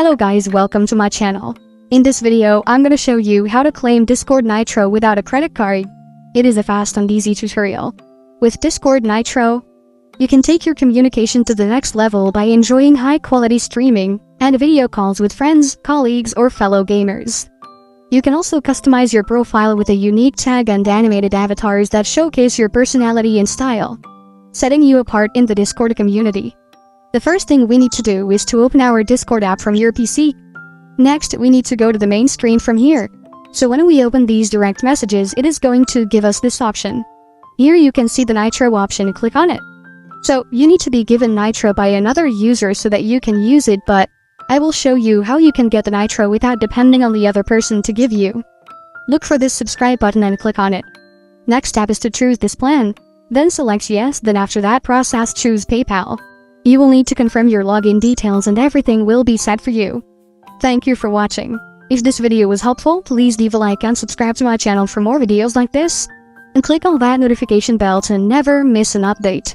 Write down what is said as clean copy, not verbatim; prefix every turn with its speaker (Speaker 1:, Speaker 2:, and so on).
Speaker 1: Hello guys, welcome to my channel. In this video, I'm gonna show you how to claim Discord Nitro without a credit card. It is a fast and easy tutorial. With Discord Nitro, you can take your communication to the next level by enjoying high-quality streaming and video calls with friends, colleagues, or fellow gamers. You can also customize your profile with a unique tag and animated avatars that showcase your personality and style, setting you apart in the Discord community. The first thing we need to do is to open our Discord app from your PC. Next, we need to go to the main screen from here. So when we open these direct messages, it is going to give us this option. Here you can see the Nitro option, click on it. So you need to be given Nitro by another user so that you can use it, but I will show you how you can get the Nitro without depending on the other person to give you. Look for this subscribe button and click on it. Next step is to choose this plan. Then select yes, then after that process choose PayPal. You will need to confirm your login details and everything will be set for you. Thank you for watching. If this video was helpful, please leave a like and subscribe to my channel for more videos like this. And click on that notification bell to never miss an update.